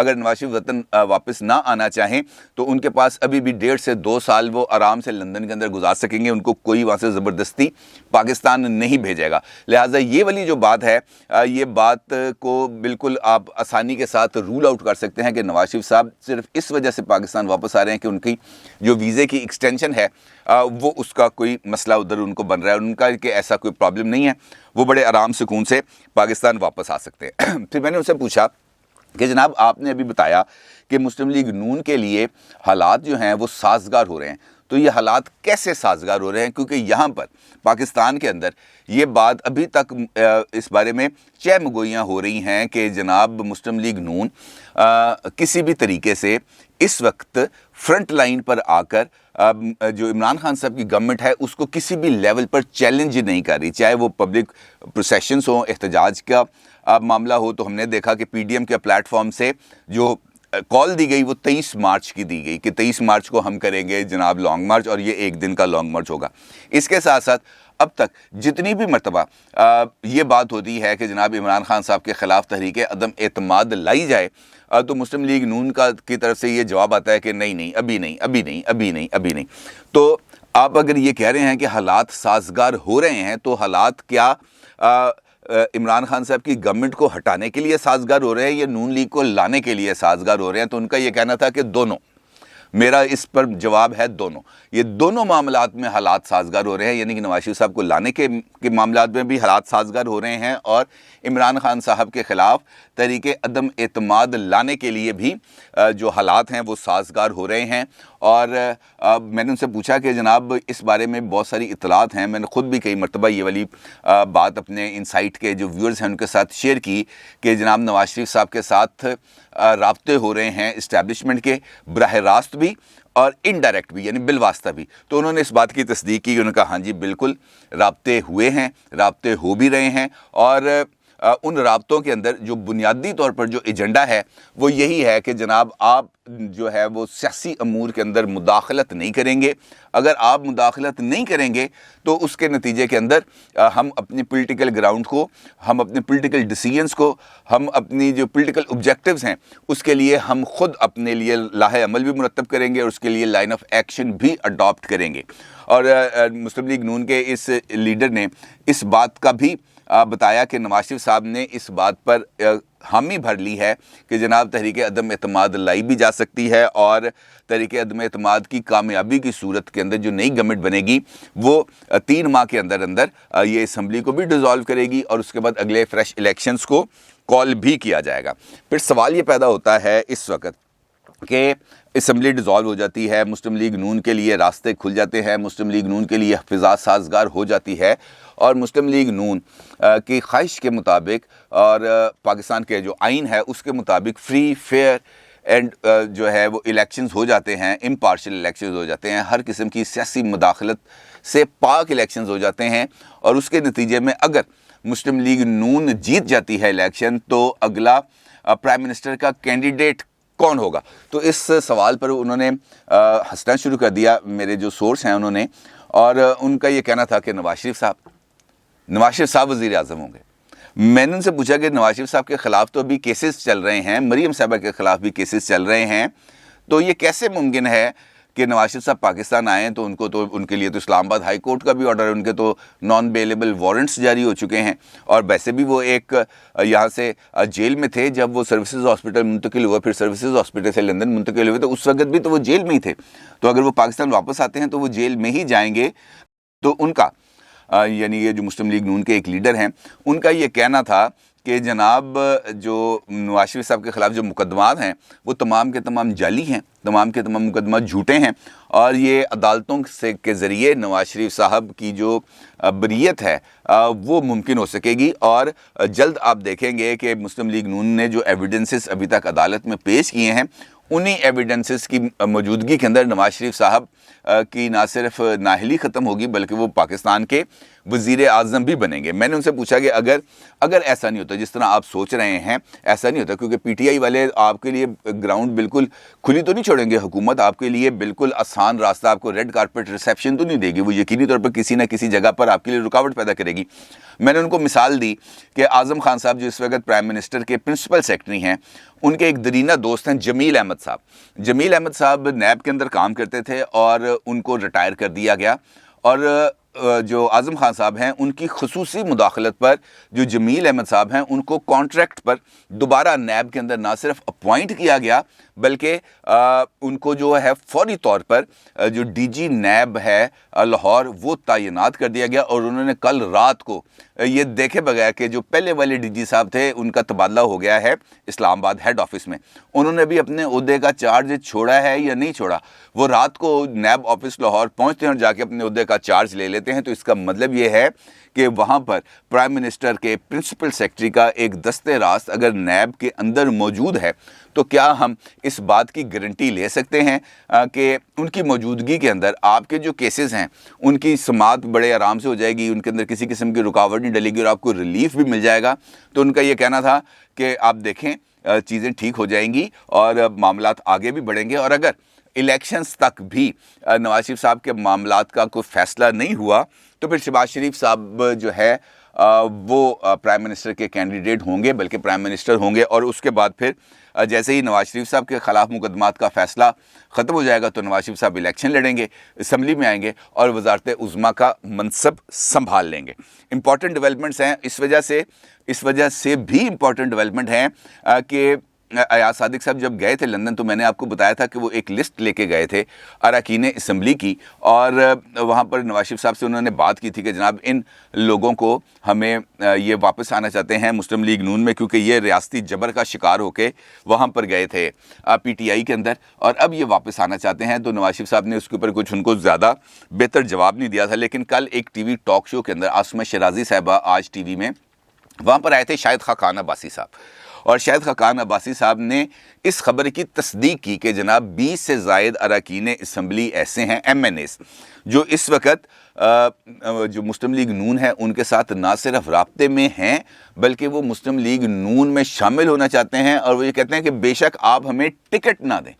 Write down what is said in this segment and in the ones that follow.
اگر نواز شریف وطن واپس نہ آنا چاہیں تو ان کے پاس ابھی بھی 1.5 سے 2 سال وہ آرام سے لندن کے اندر گزار سکیں گے. ان کو کوئی وہاں سے زبردستی پاکستان نہیں بھیجے گا. لہٰذا یہ والی جو بات ہے یہ بات کو بالکل آپ آسانی کے ساتھ رول آؤٹ کر سکتے ہیں کہ نواز شریف صاحب صرف اس وجہ سے پاکستان واپس آ رہے ہیں کہ ان کی جو ویزے کی ایکسٹینشن ہے وہ اس کا کوئی مسئلہ ادھر ان کو بن رہا ہے. ان کا کہ ایسا کوئی پرابلم نہیں ہے, وہ بڑے آرام سکون سے پاکستان واپس آ سکتے ہیں. پھر میں نے ان سے پوچھا کہ جناب آپ نے ابھی بتایا کہ مسلم لیگ نون کے لیے حالات جو ہیں وہ سازگار ہو رہے ہیں, تو یہ حالات کیسے سازگار ہو رہے ہیں؟ کیونکہ یہاں پر پاکستان کے اندر یہ بات ابھی تک اس بارے میں چہ مگوئیاں ہو رہی ہیں کہ جناب مسلم لیگ نون کسی بھی طریقے سے اس وقت فرنٹ لائن پر آ کر جو عمران خان صاحب کی گورنمنٹ ہے اس کو کسی بھی لیول پر چیلنج نہیں کر رہی, چاہے وہ پبلک پروسیشنز ہوں, احتجاج کا معاملہ ہو. تو ہم نے دیکھا کہ پی ڈی ایم کے پلیٹ فارم سے جو کال دی گئی وہ 23 مارچ کی دی گئی کہ 23 مارچ کو ہم کریں گے جناب لانگ مارچ, اور یہ 1 دن کا لانگ مارچ ہوگا. اس کے ساتھ ساتھ اب تک جتنی بھی مرتبہ یہ بات ہوتی ہے کہ جناب عمران خان صاحب کے خلاف تحریک عدم اعتماد لائی جائے تو مسلم لیگ نون کی طرف سے یہ جواب آتا ہے کہ نہیں ابھی نہیں. تو آپ اگر یہ کہہ رہے ہیں کہ حالات سازگار ہو رہے ہیں تو حالات کیا عمران خان صاحب کی گورنمنٹ کو ہٹانے کے لیے سازگار ہو رہے ہیں یا نون لیگ کو لانے کے لیے سازگار ہو رہے ہیں؟ تو ان کا یہ کہنا تھا کہ دونوں. میرا اس پر جواب ہے دونوں. یہ دونوں معاملات میں حالات سازگار ہو رہے ہیں, یعنی کہ نواز شریف صاحب کو لانے کے معاملات میں بھی حالات سازگار ہو رہے ہیں اور عمران خان صاحب کے خلاف تحریک عدم اعتماد لانے کے لیے بھی جو حالات ہیں وہ سازگار ہو رہے ہیں. اور میں نے ان سے پوچھا کہ جناب اس بارے میں بہت ساری اطلاعات ہیں, میں نے خود بھی کئی مرتبہ یہ والی بات اپنے انسائٹ کے جو ویورز ہیں ان کے ساتھ شیئر کی کہ جناب نواز شریف صاحب کے ساتھ رابطے ہو رہے ہیں اسٹیبلشمنٹ کے, براہ راست بھی اور انڈائریکٹ بھی, یعنی بالواسطہ بھی. تو انہوں نے اس بات کی تصدیق کی, انہوں نے کہا ہاں جی بالکل رابطے ہوئے ہیں, رابطے ہو بھی رہے ہیں, اور ان رابطوں کے اندر جو بنیادی طور پر جو ایجنڈا ہے وہ یہی ہے کہ جناب آپ جو ہے وہ سیاسی امور کے اندر مداخلت نہیں کریں گے. اگر آپ مداخلت نہیں کریں گے تو اس کے نتیجے کے اندر ہم اپنی پولیٹیکل گراؤنڈ کو, ہم اپنے پولیٹیکل ڈیسیجنز کو, ہم اپنی جو پولیٹیکل آبجیکٹیوز ہیں اس کے لیے ہم خود اپنے لیے لاہ عمل بھی مرتب کریں گے اور اس کے لیے لائن آف ایکشن بھی اڈاپٹ کریں گے. اور مسلم لیگ نون کے اس لیڈر نے اس بات کا بھی بتایا کہ نواز شریف صاحب نے اس بات پر حامی بھر لی ہے کہ جناب تحریک عدم اعتماد لائی بھی جا سکتی ہے, اور تحریک عدم اعتماد کی کامیابی کی صورت کے اندر جو نئی گورنمنٹ بنے گی وہ 3 ماہ کے اندر یہ اسمبلی کو بھی ڈیزالو کرے گی اور اس کے بعد اگلے فریش الیکشنز کو کال بھی کیا جائے گا. پھر سوال یہ پیدا ہوتا ہے اس وقت کہ اسمبلی ڈیزالو ہو جاتی ہے, مسلم لیگ نون کے لیے راستے کھل جاتے ہیں, مسلم لیگ نون کے لیے فضا سازگار ہو جاتی ہے, اور مسلم لیگ نون کی خواہش کے مطابق اور پاکستان کے جو آئین ہے اس کے مطابق فری فیئر اینڈ جو ہے وہ الیکشنز ہو جاتے ہیں, امپارشل الیکشنز ہو جاتے ہیں, ہر قسم کی سیاسی مداخلت سے پاک الیکشنز ہو جاتے ہیں. اور اس کے نتیجے میں اگر مسلم لیگ نون جیت جاتی ہے الیکشن تو اگلا پرائم منسٹر کا کینڈیڈیٹ کون ہوگا؟ تو اس سوال پر انہوں نے ہنسنا شروع کر دیا, میرے جو سورس ہیں انہوں نے, اور ان کا یہ کہنا تھا کہ نواز شریف صاحب وزیر اعظم ہوں گے. میں نے ان سے پوچھا کہ نواز شریف صاحب کے خلاف تو ابھی کیسز چل رہے ہیں, مریم صاحبہ کے خلاف بھی کیسز چل رہے ہیں, تو یہ کیسے ممکن ہے کہ نواز شریف صاحب پاکستان آئیں تو ان کے لیے تو اسلام آباد ہائی کورٹ کا بھی آرڈر ہے, ان کے تو نان بیلیبل وارنٹس جاری ہو چکے ہیں, اور ویسے بھی وہ ایک یہاں سے جیل میں تھے جب وہ سروسز ہاسپٹل منتقل ہوئے, پھر سروسز ہاسپٹل سے لندن منتقل ہوئے, تو اس وقت بھی تو وہ جیل میں ہی تھے. تو اگر وہ پاکستان واپس آتے ہیں تو وہ جیل میں ہی جائیں گے. تو ان کا یعنی یہ جو مسلم لیگ نون کے ایک لیڈر ہیں ان کا یہ کہنا تھا کہ جناب جو نواز شریف صاحب کے خلاف جو مقدمات ہیں وہ تمام کے تمام جعلی ہیں, تمام کے تمام مقدمات جھوٹے ہیں, اور یہ عدالتوں کے ذریعے نواز شریف صاحب کی جو بریت ہے وہ ممکن ہو سکے گی. اور جلد آپ دیکھیں گے کہ مسلم لیگ نون نے جو ایویڈنسز ابھی تک عدالت میں پیش کیے ہیں انہی ایویڈنسز کی موجودگی کے اندر نواز شریف صاحب کی نہ صرف نااہلی ختم ہوگی بلکہ وہ پاکستان کے وزیر اعظم بھی بنیں گے۔ میں نے ان سے پوچھا کہ اگر ایسا نہیں ہوتا جس طرح آپ سوچ رہے ہیں، ایسا نہیں ہوتا، کیونکہ پی ٹی آئی والے آپ کے لیے گراؤنڈ بالکل کھلی تو نہیں چھوڑیں گے، حکومت آپ کے لیے بالکل آسان راستہ، آپ کو ریڈ کارپیٹ ریسیپشن تو نہیں دے گی، وہ یقینی طور پر کسی نہ کسی جگہ پر آپ کے لیے رکاوٹ پیدا کرے گی۔ میں نے ان کو مثال دی کہ اعظم خان صاحب جو اس وقت پرائم منسٹر کے پرنسپل سیکرٹری ہیں، ان کے ایک درینہ دوست ہیں جمیل احمد صاحب۔ جمیل احمد صاحب نیب کے اندر کام کرتے تھے اور ان کو ریٹائر کر دیا گیا، اور جو اعظم خان صاحب ہیں ان کی خصوصی مداخلت پر جو جمیل احمد صاحب ہیں ان کو کانٹریکٹ پر دوبارہ نیب کے اندر نہ صرف اپوائنٹ کیا گیا بلکہ ان کو جو ہے فوری طور پر جو ڈی جی نیب ہے لاہور وہ تعینات کر دیا گیا، اور انہوں نے کل رات کو یہ دیکھے بغیر کہ جو پہلے والے ڈی جی صاحب تھے ان کا تبادلہ ہو گیا ہے اسلام آباد ہیڈ آفس میں، انہوں نے بھی اپنے عہدے کا چارج چھوڑا ہے یا نہیں چھوڑا، وہ رات کو نیب آفس لاہور پہنچتے ہیں اور جا کے اپنے عہدے کا چارج لے لیتے ہیں۔ تو اس کا مطلب یہ ہے کہ وہاں پر پرائم منسٹر کے پرنسپل سیکرٹری کا ایک دستِ راست اگر نیب کے اندر موجود ہے تو کیا ہم اس بات کی گارنٹی لے سکتے ہیں کہ ان کی موجودگی کے اندر آپ کے جو کیسز ہیں ان کی سماعت بڑے آرام سے ہو جائے گی، ان کے اندر کسی قسم کی رکاوٹ نہیں ڈلے گی اور آپ کو ریلیف بھی مل جائے گا؟ تو ان کا یہ کہنا تھا کہ آپ دیکھیں چیزیں ٹھیک ہو جائیں گی اور معاملات آگے بھی بڑھیں گے، اور اگر الیکشنز تک بھی نواز شریف صاحب کے معاملات کا کوئی فیصلہ نہیں ہوا تو پھر شہباز شریف صاحب جو ہے وہ پرائم منسٹر کے کینڈیڈیٹ ہوں گے، بلکہ پرائم منسٹر ہوں گے، اور اس کے بعد پھر جیسے ہی نواز شریف صاحب کے خلاف مقدمات کا فیصلہ ختم ہو جائے گا تو نواز شریف صاحب الیکشن لڑیں گے، اسمبلی میں آئیں گے اور وزارت عظمیٰ کا منصب سنبھال لیں گے۔ امپورٹنٹ ڈیولپمنٹس ہیں، اس وجہ سے بھی امپورٹنٹ ڈیولپمنٹ ہیں کہ ایاز صادق صاحب جب گئے تھے لندن تو میں نے آپ کو بتایا تھا کہ وہ ایک لسٹ لے کے گئے تھے اراکین اسمبلی کی، اور وہاں پر نواز شریف صاحب سے انہوں نے بات کی تھی کہ جناب ان لوگوں کو ہمیں یہ واپس آنا چاہتے ہیں مسلم لیگ نون میں، کیونکہ یہ ریاستی جبر کا شکار ہو کے وہاں پر گئے تھے پی ٹی آئی کے اندر، اور اب یہ واپس آنا چاہتے ہیں۔ تو نواز شریف صاحب نے اس کے اوپر کچھ ان کو زیادہ بہتر جواب نہیں دیا تھا، لیکن کل ایک ٹی وی ٹاک شو کے اندر عاصمہ شیرازی صاحبہ آج ٹی وی میں وہاں پر آئے تھے شاہد خاقان عباسی صاحب، اور شاہد خاقان عباسی صاحب نے اس خبر کی تصدیق کی کہ جناب 20 سے زائد اراکین اسمبلی ایسے ہیں ایم این ایز جو اس وقت جو مسلم لیگ نون ہے ان کے ساتھ نہ صرف رابطے میں ہیں بلکہ وہ مسلم لیگ نون میں شامل ہونا چاہتے ہیں، اور وہ یہ کہتے ہیں کہ بے شک آپ ہمیں ٹکٹ نہ دیں،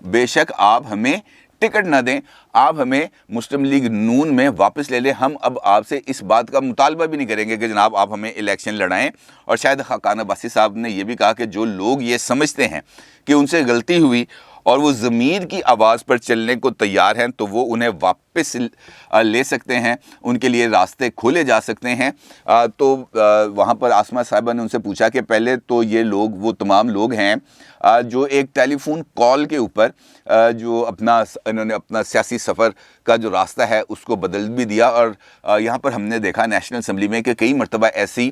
بے شک آپ ہمیں ٹکٹ نہ دیں، آپ ہمیں مسلم لیگ نون میں واپس لے لیں، ہم اب آپ سے اس بات کا مطالبہ بھی نہیں کریں گے کہ جناب آپ ہمیں الیکشن لڑائیں۔ اور شاید خاقان عباسی صاحب نے یہ بھی کہا کہ جو لوگ یہ سمجھتے ہیں کہ ان سے غلطی ہوئی اور وہ ضمیر کی آواز پر چلنے کو تیار ہیں تو وہ انہیں واپس لے سکتے ہیں، ان کے لیے راستے کھولے جا سکتے ہیں۔ تو وہاں پر عاصمہ صاحبہ نے ان سے پوچھا کہ پہلے تو یہ لوگ وہ تمام لوگ ہیں جو ایک ٹیلی فون کال کے اوپر جو انہوں نے اپنا سیاسی سفر کا جو راستہ ہے اس کو بدل بھی دیا، اور یہاں پر ہم نے دیکھا نیشنل اسمبلی میں کہ کئی مرتبہ ایسی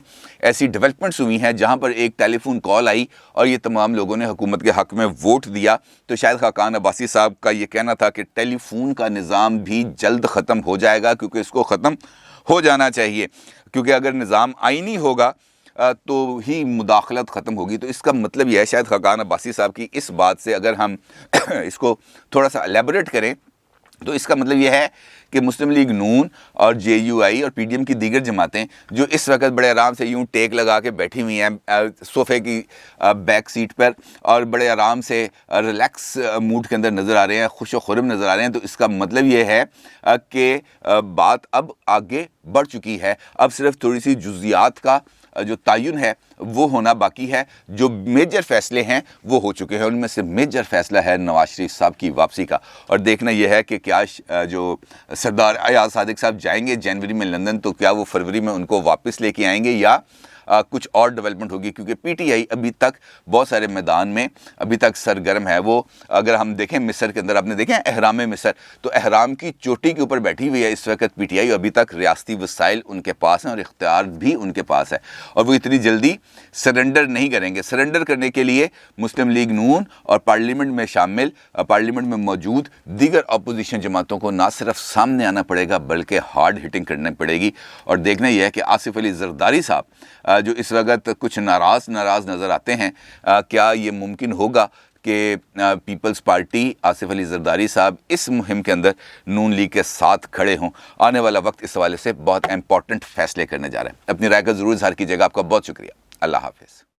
ڈیولپمنٹس ہوئی ہیں جہاں پر ایک ٹیلی فون کال آئی اور یہ تمام لوگوں نے حکومت کے حق میں ووٹ دیا۔ تو شاہد خاقان عباسی صاحب کا یہ کہنا تھا کہ ٹیلی فون کا نظام بھی جلد ختم ہو جائے گا، کیونکہ اس کو ختم ہو جانا چاہیے، کیونکہ اگر نظام آئینی ہوگا تو ہی مداخلت ختم ہوگی۔ تو اس کا مطلب یہ ہے شاید خاقان عباسی صاحب کی اس بات سے اگر ہم اس کو تھوڑا سا الیبوریٹ کریں تو اس کا مطلب یہ ہے کہ مسلم لیگ نون اور جے یو آئی اور پی ڈی ایم کی دیگر جماعتیں جو اس وقت بڑے آرام سے یوں ٹیک لگا کے بیٹھی ہوئی ہیں صوفے کی بیک سیٹ پر اور بڑے آرام سے ریلیکس موڈ کے اندر نظر آ رہے ہیں، خوش و خرم نظر آ رہے ہیں، تو اس کا مطلب یہ ہے کہ بات اب آگے بڑھ چکی ہے، اب صرف تھوڑی سی جزیات کا جو تعین ہے وہ ہونا باقی ہے، جو میجر فیصلے ہیں وہ ہو چکے ہیں، ان میں سے میجر فیصلہ ہے نواز شریف صاحب کی واپسی کا، اور دیکھنا یہ ہے کہ کیا جو سردار ایاز صادق صاحب جائیں گے جنوری میں لندن تو کیا وہ فروری میں ان کو واپس لے کے آئیں گے یا کچھ اور ڈیولپمنٹ ہوگی، کیونکہ پی ٹی آئی ابھی تک بہت سارے میدان میں ابھی تک سرگرم ہے۔ وہ اگر ہم دیکھیں مصر کے اندر، آپ نے دیکھیں احرام مصر، تو احرام کی چوٹی کے اوپر بیٹھی ہوئی ہے اس وقت پی ٹی آئی، ابھی تک ریاستی وسائل ان کے پاس ہیں اور اختیار بھی ان کے پاس ہے، اور وہ اتنی جلدی سرنڈر نہیں کریں گے۔ سرنڈر کرنے کے لیے مسلم لیگ نون اور پارلیمنٹ میں موجود دیگر اپوزیشن جماعتوں کو نہ صرف سامنے آنا پڑے گا بلکہ ہارڈ ہٹنگ کرنا پڑے گی، اور دیکھنا یہ ہے کہ آصف علی زرداری صاحب جو اس وقت کچھ ناراض نظر آتے ہیں، کیا یہ ممکن ہوگا کہ پیپلز پارٹی آصف علی زرداری صاحب اس مہم کے اندر نون لیگ کے ساتھ کھڑے ہوں. آنے والا وقت اس حوالے سے بہت امپورٹنٹ فیصلے کرنے جا رہے ہیں. اپنی رائے کا ضرور اظہار کیجیے گا. آپ کا بہت شکریہ. اللہ حافظ.